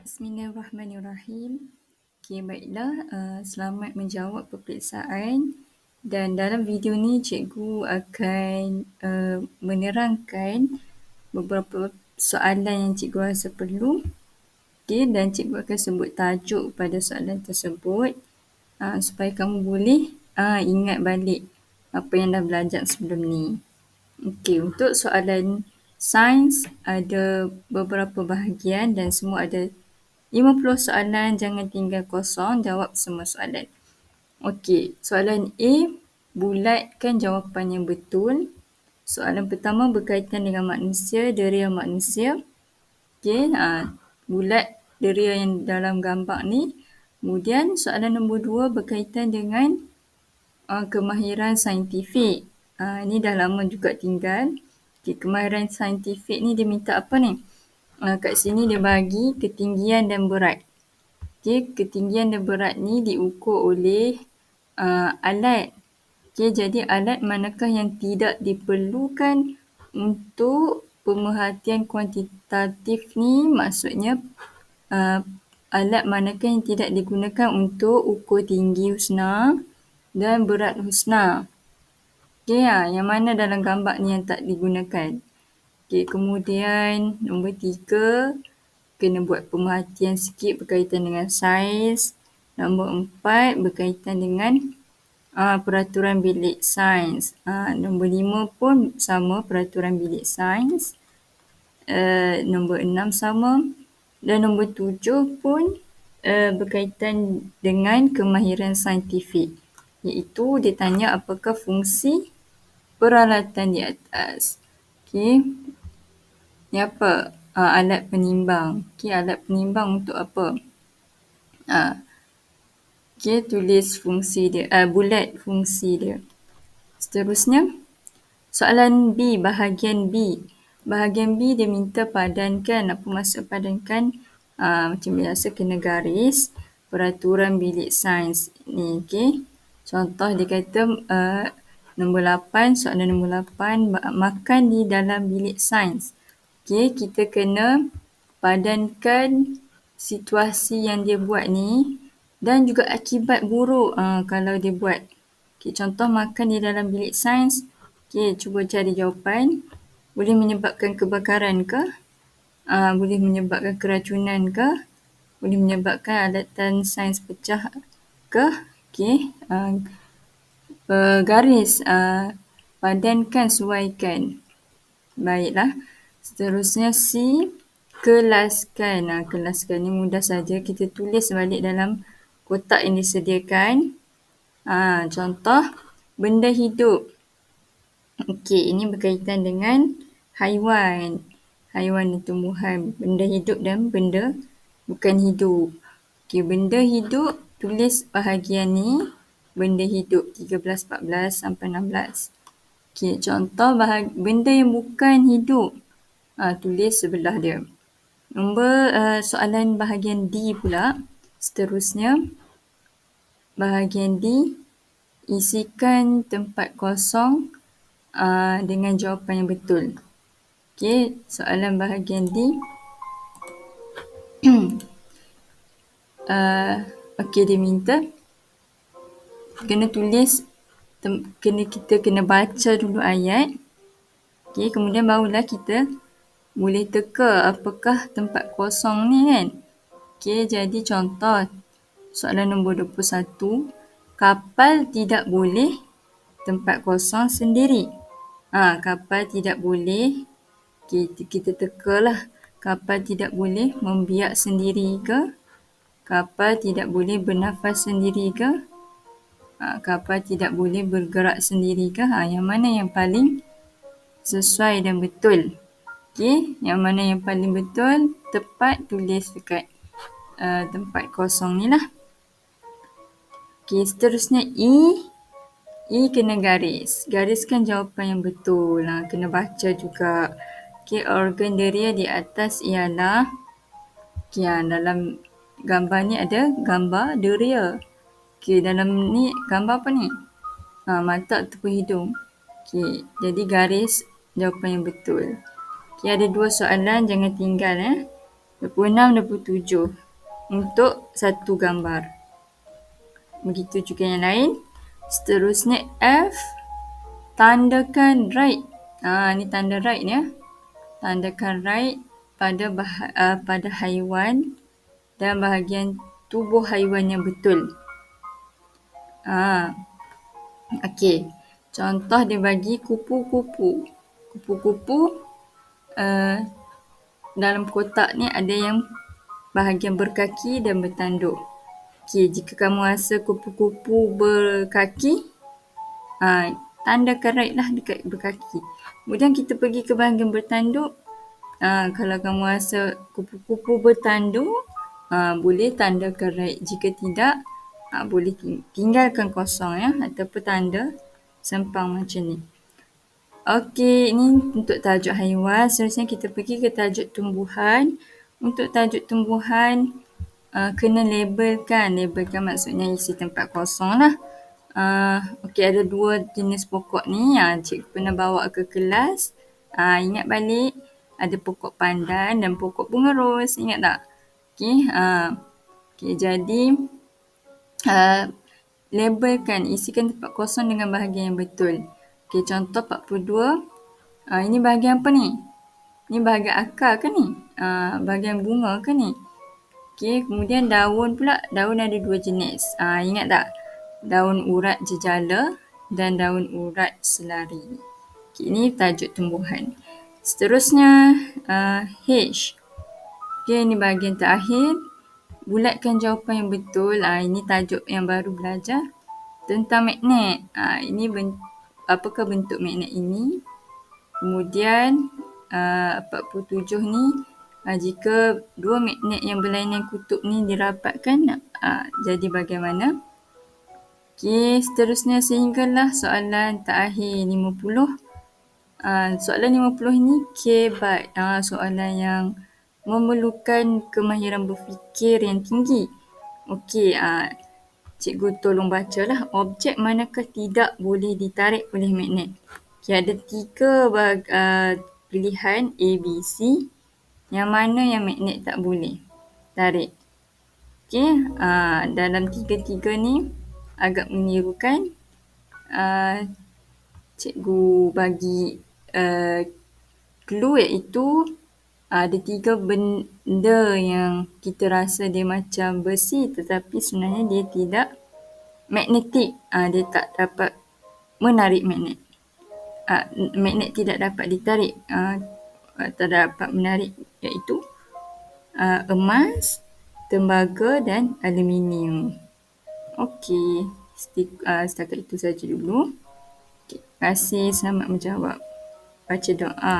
Bismillahirrahmanirrahim. Okey, baiklah. Selamat menjawab peperiksaan. Dan dalam video ni, cikgu akan menerangkan beberapa soalan yang cikgu rasa perlu. Okey, dan cikgu akan sebut tajuk pada soalan tersebut supaya kamu boleh ingat balik apa yang dah belajar sebelum ni. Okey, untuk soalan sains ada beberapa bahagian dan semua ada 50 soalan, jangan tinggal kosong, jawab semua soalan. Okey, soalan A, bulatkan jawapan yang betul. Soalan pertama berkaitan dengan manusia, deria manusia. Okey, bulat deria yang dalam gambar ni. Kemudian soalan nombor 2 berkaitan dengan kemahiran saintifik. Ini dah lama juga tinggal. Okay, kemahiran saintifik ni dia minta apa ni? Kat sini dia bagi ketinggian dan berat. Okay, ketinggian dan berat ni diukur oleh alat. Okay, jadi alat manakah yang tidak diperlukan untuk pemerhatian kuantitatif ni? Maksudnya alat manakah yang tidak digunakan untuk ukur tinggi Husna dan berat Husna. Okay, yang mana dalam gambar ni yang tak digunakan? Okay, kemudian nombor 3, kena buat pemerhatian sikit berkaitan dengan saiz. Nombor 4, berkaitan dengan peraturan bilik sains. Nombor 5 pun sama, peraturan bilik sains. Nombor 6 sama. Dan nombor 7 pun berkaitan dengan kemahiran saintifik. Iaitu dia tanya apakah fungsi peralatan di atas. Okey. Ni apa? Alat penimbang. Okey, alat penimbang untuk apa? Okey, tulis fungsi dia. Bulat fungsi dia. Seterusnya, soalan B, bahagian B. Bahagian B dia minta padankan. Apa maksud padankan? Macam biasa kena garis peraturan bilik sains ni. Okey. Contoh dia kata nombor 8, soalan nombor 8, makan di dalam bilik sains. Okey, kita kena padankan situasi yang dia buat ni dan juga akibat buruk kalau dia buat. Okey, contoh makan di dalam bilik sains. Okey, cuba cari jawapan. Boleh menyebabkan kebakaran ke? Boleh menyebabkan keracunan ke? Boleh menyebabkan alatan sains pecah ke? Okey, garis padankan, sesuaikan. Baiklah. Seterusnya C, kelaskan. Kelaskan ni mudah saja. Kita tulis balik dalam kotak yang disediakan. Contoh, benda hidup. Okey, ini berkaitan dengan haiwan. Haiwan dan tumbuhan. Benda hidup dan benda bukan hidup. Okey, benda hidup, tulis bahagian ni. Benda hidup 13, 14 sampai 16. Okey, contoh benda yang bukan hidup. Tulis sebelah dia. Nombor soalan bahagian D pula. Seterusnya, bahagian D, isikan tempat kosong dengan jawapan yang betul. Okey, soalan bahagian D. Okey, dia minta kena tulis, kita kena baca dulu ayat. Okey, kemudian barulah kita boleh teka apakah tempat kosong ni kan. Okey, jadi contoh soalan nombor 21, kapal tidak boleh tempat kosong sendiri. Kapal tidak boleh, kita tekalah. Kapal tidak boleh membiak sendiri ke? Kapal tidak boleh bernafas sendiri ke? Kapal tidak boleh bergerak sendiri ke? Yang mana yang paling sesuai dan betul? Okey, yang mana yang paling betul, tepat, tulis dekat tempat kosong ni lah. Okey, seterusnya E. E kena garis. Gariskan jawapan yang betul. Kena baca juga. Okey, organ deria di atas ialah, dalam gambar ni ada gambar deria. Okey, dalam ni gambar apa ni? Mata ataupun hidung. Okey, jadi garis jawapan yang betul. Okey, ada 2 soalan, jangan tinggal. 26, 27 untuk satu gambar. Begitu juga yang lain. Seterusnya F, tandakan right. Ni tanda right ya. Tandakan right pada haiwan dan bahagian tubuh haiwan yang betul. Okey. Contoh dia bagi kupu-kupu. Kupu-kupu dalam kotak ni ada yang bahagian berkaki dan bertanduk. Okey, jika kamu rasa kupu-kupu berkaki, tandakan right lah dekat berkaki. Kemudian kita pergi ke bahagian bertanduk. Kalau kamu rasa kupu-kupu bertanduk, boleh tandakan right. Jika tidak, boleh tinggalkan kosong ya, ataupun tanda sempang macam ni. Okey, ini untuk tajuk haiwan. Seterusnya kita pergi ke tajuk tumbuhan. Untuk tajuk tumbuhan, kena labelkan. Labelkan maksudnya isi tempat kosong lah. Okey, ada 2 jenis pokok ni. Cikgu pernah bawa ke kelas. Ingat balik. Ada pokok pandan dan pokok bunga ros. Ingat tak? Okey, jadi labelkan, isikan tempat kosong dengan bahagian yang betul. Okey, contoh 42. Ini bahagian apa ni? Ini bahagian akar ke ni? Bahagian bunga ke ni? Okey, kemudian daun pula. Daun ada 2 jenis. Ingat tak? Daun urat jejala dan daun urat selari. Okey, ini tajuk tumbuhan. Seterusnya H. Okey, ini bahagian terakhir. Bulatkan jawapan yang betul. Ini tajuk yang baru belajar tentang magnet. Ini apakah bentuk magnet ini? Kemudian 47 ni, jika 2 magnet yang berlainan kutub ni dirapatkan, jadi bagaimana? Okey, seterusnya sehinggalah soalan terakhir 50. Soalan 50 ni kebat. Soalan yang memerlukan kemahiran berfikir yang tinggi. Okey, cikgu tolong bacalah. Objek manakah tidak boleh ditarik oleh magnet? Okey, ada 3 pilihan A, B, C. Yang mana yang magnet tak boleh tarik? Okey, dalam 3-3 ni agak menirukan. Cikgu bagi clue iaitu ada 3 benda yang kita rasa dia macam besi tetapi sebenarnya dia tidak magnetik. Dia tak dapat menarik magnet. Magnet tidak dapat ditarik, tak dapat menarik, iaitu emas, tembaga dan aluminium. Okey, setakat itu saja dulu. Terima kasih, selamat menjawab. Baca doa.